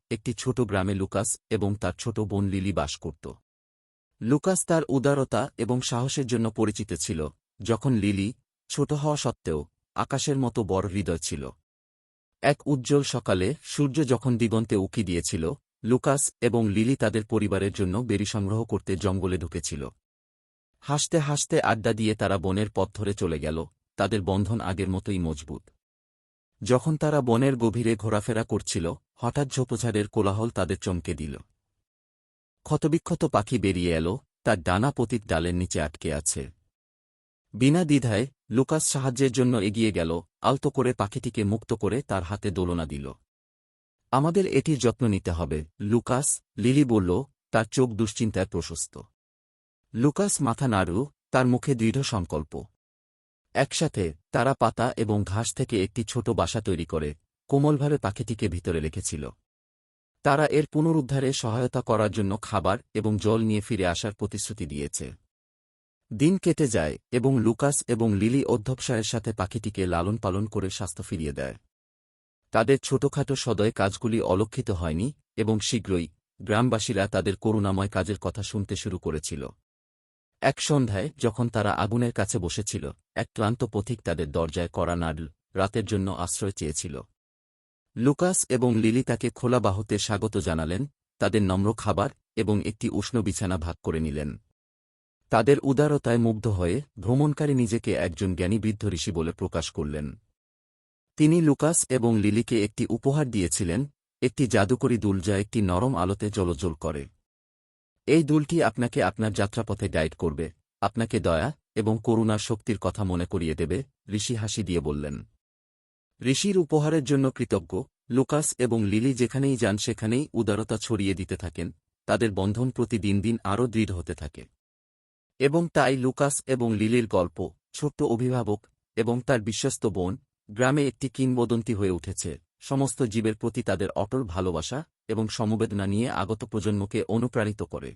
একটি ছোট গ্রামে লুকাস এবং তার ছোট বোন লিলি বাস করত। লুকাস তার উদারতা এবং সাহসের জন্য পরিচিত ছিল, যখন লিলি, ছোট হওয়া সত্ত্বেও, আকাশের মতো বড় হৃদয় ছিল। এক উজ্জ্বল সকালে সূর্য যখন দিগন্তে উঁকি দিয়েছিল, লুকাস এবং লিলি তাদের পরিবারের জন্য বেরি সংগ্রহ করতে জঙ্গলে ঢুকেছিল। হাসতে হাসতে আড্ডা দিয়ে তারা বনের পথ ধরে চলে গেল, তাদের বন্ধন আগের মতোই মজবুত। যখন তারা বনের গভীরে ঘোরাফেরা করছিল, হঠাৎ ঝোপঝাড়ের কোলাহল তাদের চমকে দিল। ক্ষতবিক্ষত পাখি বেরিয়ে এল, তার ডানা পতিত ডালের নিচে আটকে আছে। বিনা দ্বিধায় লুকাস সাহায্যের জন্য এগিয়ে গেল, আলতো করে পাখিটিকে মুক্ত করে তার হাতে দোলনা দিল। আমাদের এটির যত্ন নিতে হবে, লুকাস, লিলি বলল, তার চোখ দুশ্চিন্তায় প্রশস্ত। লুকাস মাথা নাড়ল, তার মুখে দৃঢ় সংকল্প। একসাথে তারা পাতা এবং ঘাস থেকে একটি ছোট বাসা তৈরি করে কোমলভাবে পাখিটিকে ভিতরে রেখেছিল। তারা এর পুনরুদ্ধারে সহায়তা করার জন্য খাবার এবং জল নিয়ে ফিরে আসার প্রতিশ্রুতি দিয়েছে। দিন কেটে যায় এবং লুকাস এবং লিলি অধ্যবসায়ের সাথে পাখিটিকে লালন পালন করে স্বাস্থ্য ফিরিয়ে দেয়। তাদের ছোটখাটো সদয় কাজগুলি অলক্ষিত হয়নি এবং শীঘ্রই গ্রামবাসীরা তাদের করুণাময় কাজের কথা শুনতে শুরু করেছিল। এক সন্ধ্যায় যখন তারা আগুনের কাছে বসেছিল, এক ক্লান্ত পথিক তাদের দরজায় কড়া নাড়ল, রাতের জন্য আশ্রয় চেয়েছিল। লুকাস এবং লিলি তাকে খোলা বাহুতে স্বাগত জানালেন, তাদের নম্র খাবার এবং একটি উষ্ণ বিছানা ভাগ করে নিলেন। তাদের উদারতায় মুগ্ধ হয়ে ভ্রমণকারী নিজেকে একজন জ্ঞানী বৃদ্ধ ঋষি বলে প্রকাশ করলেন। তিনি লুকাস এবং লিলিকে একটি উপহার দিয়েছিলেন, একটি জাদুকরী দুল যা একটি নরম আলোতে জ্বলজ্বল করে। এই দুলটি আপনাকে আপনার যাত্রাপথে গাইড করবে, আপনাকে দয়া এবং করুণার শক্তির কথা মনে করিয়ে দেবে, ঋষি হাসি দিয়ে বললেন। ঋষির উপহারের জন্য কৃতজ্ঞ লুকাস এবং লিলি যেখানেই যান সেখানেই উদারতা ছড়িয়ে দিতে থাকেন, তাদের বন্ধন প্রতিদিন দিন আরও দৃঢ় হতে থাকে। এবং তাই লুকাস এবং লিলির গল্প, ছোট্ট অভিভাবক এবং তার বিশ্বস্ত বোন, গ্রামে একটি কিংবদন্তি হয়ে উঠেছে, সমস্ত জীবের প্রতি তাদের অটল ভালোবাসা এবং সমবেদনা নিয়ে আগত প্রজন্মকে অনুপ্রাণিত করে।